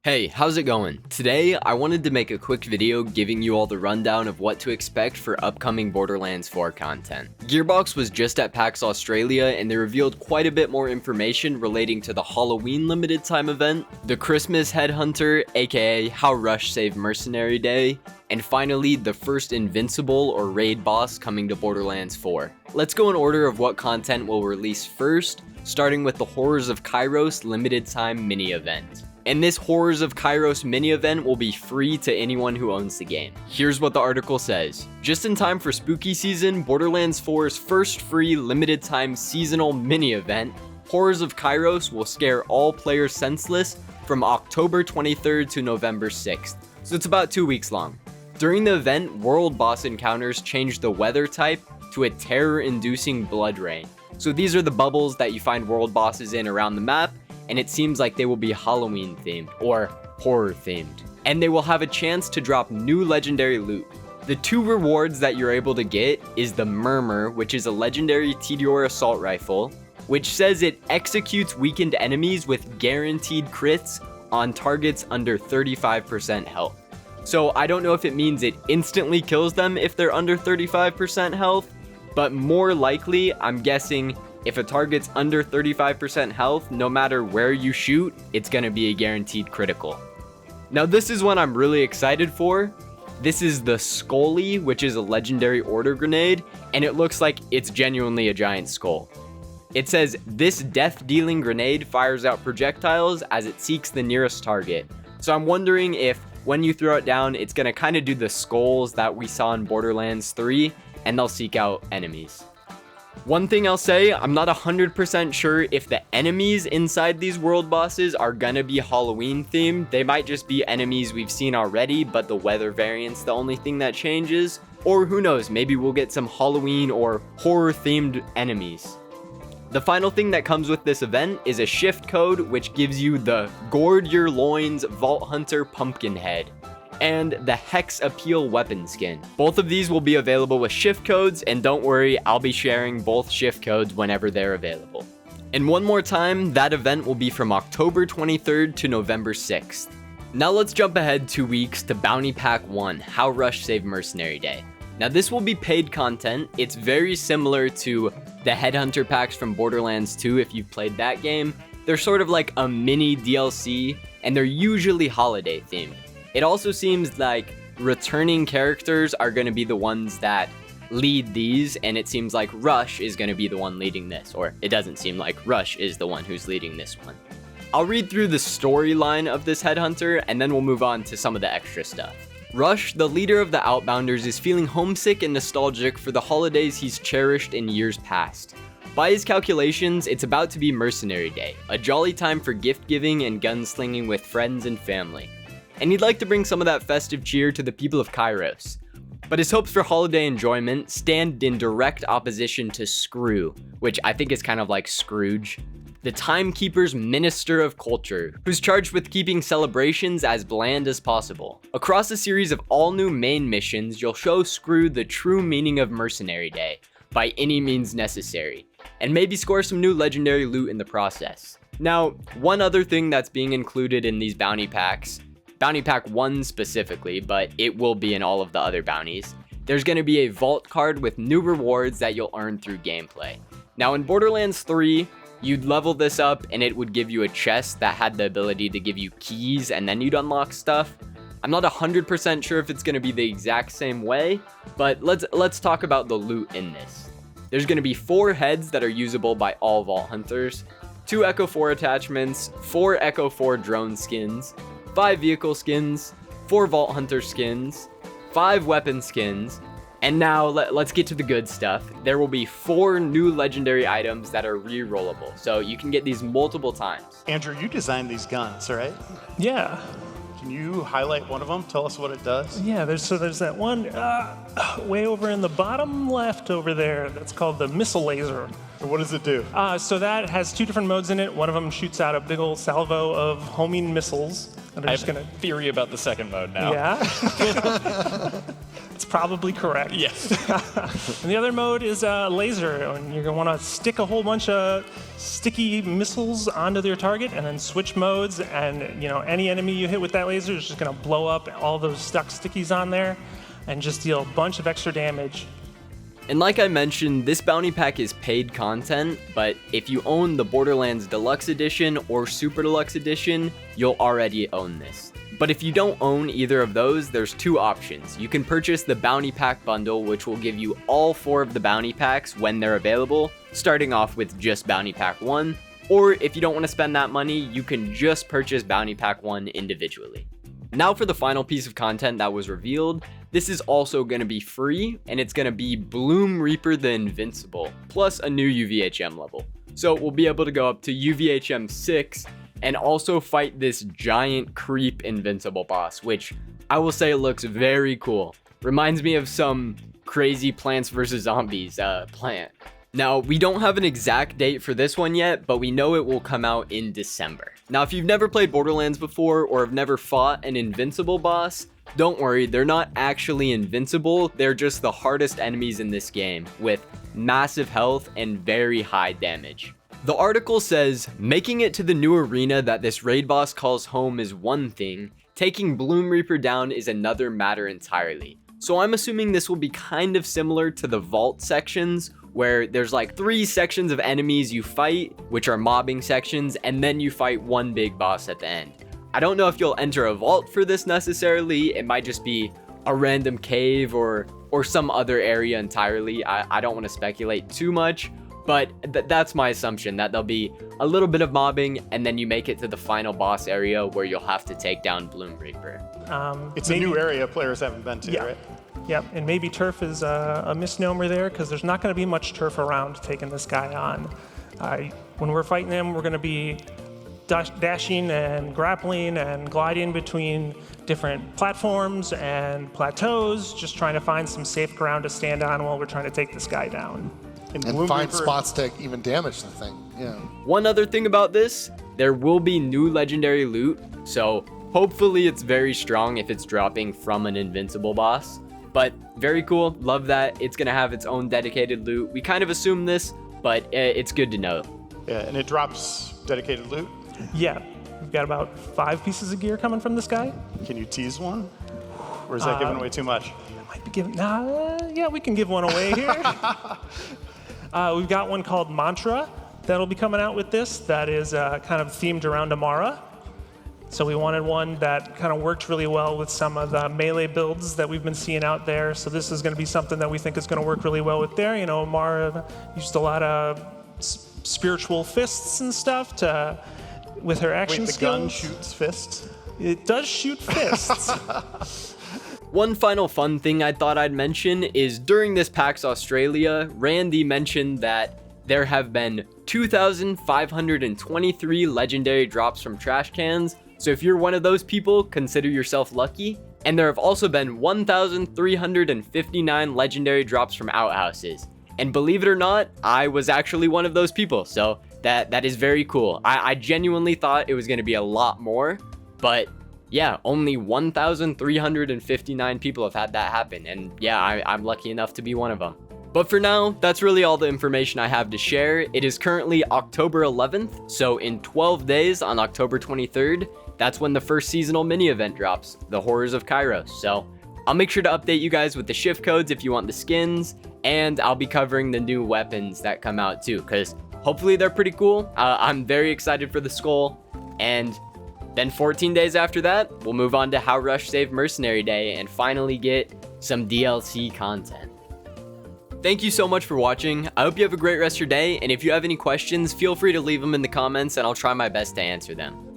Hey, how's it going? Today, I wanted to make a quick video giving you all the rundown of what to expect for upcoming Borderlands 4 content. Gearbox was just at Pax Australia and they revealed quite a bit more information relating to the Halloween limited time event, the Christmas Headhunter, aka How Rush Saved Mercenary Day, and finally, the first Invincible or raid boss coming to Borderlands 4. Let's go in order of what content will release first, starting with the Horrors of Kairos limited time mini event. And this Horrors of Kairos mini event will be free to anyone who owns the game. Here's what the article says. Just in time for spooky season, Borderlands 4's first free limited time seasonal mini event, Horrors of Kairos, will scare all players senseless from October 23rd to November 6th. So it's about 2 weeks long. During the event, world boss encounters change the weather type to a terror-inducing blood rain. So these are the bubbles that you find world bosses in around the map, and it seems like they will be Halloween themed or horror themed. And they will have a chance to drop new legendary loot. The two rewards that you're able to get is the Murmur, which is a legendary Tediore assault rifle, which says it executes weakened enemies with guaranteed crits on targets under 35% health. So I don't know if it means it instantly kills them if they're under 35% health, but more likely, I'm guessing if a target's under 35% health, no matter where you shoot, it's gonna be a guaranteed critical. Now this is one I'm really excited for. This is the Scully, which is a legendary order grenade, and it looks like it's genuinely a giant skull. It says, this death-dealing grenade fires out projectiles as it seeks the nearest target. So I'm wondering if when you throw it down, it's gonna kind of do the skulls that we saw in Borderlands 3, and they'll seek out enemies. One thing I'll say, I'm not 100% sure if the enemies inside these world bosses are gonna be Halloween themed. They might just be enemies we've seen already, but the weather variant's the only thing that changes. Or who knows, maybe we'll get some Halloween or horror themed enemies. The final thing that comes with this event is a shift code, which gives you the Gourd Your Loins Vault Hunter Pumpkin Head and the Hex Appeal weapon skin. Both of these will be available with shift codes, and don't worry, I'll be sharing both shift codes whenever they're available. And one more time, that event will be from October 23rd to November 6th. Now let's jump ahead 2 weeks to Bounty Pack 1, How Rush Saved Mercenary Day. Now this will be paid content. It's very similar to the Headhunter packs from Borderlands 2 if you've played that game. They're sort of like a mini DLC, and they're usually holiday themed. It also seems like returning characters are going to be the ones that lead these, and it seems like Rush is going to be the one leading this, or it doesn't seem like Rush is the one who's leading this one. I'll read through the storyline of this Headhunter, and then we'll move on to some of the extra stuff. Rush, the leader of the Outbounders, is feeling homesick and nostalgic for the holidays he's cherished in years past. By his calculations, it's about to be Mercenary Day, a jolly time for gift giving and gunslinging with friends and family. And he'd like to bring some of that festive cheer to the people of Kairos. But his hopes for holiday enjoyment stand in direct opposition to Screw, which I think is kind of like Scrooge, the Timekeeper's Minister of Culture, who's charged with keeping celebrations as bland as possible. Across a series of all-new main missions, you'll show Screw the true meaning of Mercenary Day, by any means necessary, and maybe score some new legendary loot in the process. Now, one other thing that's being included in these bounty packs, Bounty Pack 1 specifically, but it will be in all of the other bounties, there's going to be a vault card with new rewards that you'll earn through gameplay. Now in Borderlands 3, you'd level this up and it would give you a chest that had the ability to give you keys and then you'd unlock stuff. I'm not 100% sure if it's going to be the exact same way, but let's talk about the loot in this. There's going to be 4 heads that are usable by all Vault Hunters, 2 Echo 4 attachments, 4 Echo 4 drone skins, 5 vehicle skins, 4 Vault Hunter skins, 5 weapon skins, and now let's get to the good stuff. There will be 4 new legendary items that are re-rollable, so you can get these multiple times. Andrew, you designed these guns, right? Yeah. Can you highlight one of them? Tell us what it does. Yeah, there's that one way over in the bottom left over there that's called the missile laser. So what does it do? So that has 2 different modes in it. One of them shoots out a big old salvo of homing missiles. I have a theory about the second mode now. Yeah. That's probably correct. Yes. And the other mode is laser, and you're going to want to stick a whole bunch of sticky missiles onto their target and then switch modes, and any enemy you hit with that laser is just going to blow up all those stuck stickies on there and just deal a bunch of extra damage. And like I mentioned, this bounty pack is paid content, but if you own the Borderlands Deluxe Edition or Super Deluxe Edition, you'll already own this. But if you don't own either of those, there's two options. You can purchase the Bounty Pack bundle, which will give you all 4 of the bounty packs when they're available, starting off with just Bounty Pack 1, or if you don't want to spend that money, you can just purchase Bounty Pack 1 individually. Now for the final piece of content that was revealed. This is also going to be free, and it's going to be Bloom Reaper the Invincible, plus a new UVHM level. So we'll be able to go up to UVHM 6, and also fight this giant creep Invincible boss, which I will say looks very cool. Reminds me of some crazy Plants vs. Zombies plant. Now, we don't have an exact date for this one yet, but we know it will come out in December. Now, if you've never played Borderlands before or have never fought an Invincible boss, don't worry, they're not actually invincible, they're just the hardest enemies in this game, with massive health and very high damage. The article says, making it to the new arena that this raid boss calls home is one thing, taking Bloom Reaper down is another matter entirely. So I'm assuming this will be kind of similar to the vault sections, where there's like 3 sections of enemies you fight, which are mobbing sections, and then you fight one big boss at the end. I don't know if you'll enter a vault for this necessarily, it might just be a random cave or some other area entirely. I don't want to speculate too much, but that's my assumption, that there'll be a little bit of mobbing, and then you make it to the final boss area where you'll have to take down Bloom Reaper. It's a new area players haven't been to, right? Yep, and maybe turf is a misnomer there, because there's not going to be much turf around taking this guy on. When we're fighting him, we're going to be dashing and grappling and gliding between different platforms and plateaus, just trying to find some safe ground to stand on while we're trying to take this guy down. And find spots to even damage the thing. Yeah. One other thing about this, there will be new legendary loot, so hopefully it's very strong if it's dropping from an Invincible boss. But very cool, love that it's gonna have its own dedicated loot. We kind of assumed this, but it's good to know. Yeah, and it drops dedicated loot. Yeah, we've got about 5 pieces of gear coming from this guy. Can you tease one? Or is that giving away too much? Might be giving, yeah, we can give one away here. We've got one called Mantra that'll be coming out with this that is kind of themed around Amara. So we wanted one that kind of worked really well with some of the melee builds that we've been seeing out there. So this is going to be something that we think is going to work really well with there. You know, Amara used a lot of spiritual fists and stuff with her action skills. Wait, the gun shoots fists? It does shoot fists. One final fun thing I thought I'd mention is during this PAX Australia, Randy mentioned that there have been 2,523 legendary drops from trash cans. So if you're one of those people, consider yourself lucky. And there have also been 1,359 legendary drops from outhouses. And believe it or not, I was actually one of those people. So that is very cool. I genuinely thought it was going to be a lot more, but yeah, only 1,359 people have had that happen. And yeah, I'm lucky enough to be one of them. But for now, that's really all the information I have to share. It is currently October 11th, so in 12 days on October 23rd, that's when the first seasonal mini event drops, The Horrors of Kairos. So I'll make sure to update you guys with the shift codes if you want the skins, and I'll be covering the new weapons that come out too, because hopefully they're pretty cool. I'm very excited for the skull, and then 14 days after that, we'll move on to How Rush Saved Mercenary Day and finally get some DLC content. Thank you so much for watching. I hope you have a great rest of your day, and if you have any questions, feel free to leave them in the comments and I'll try my best to answer them.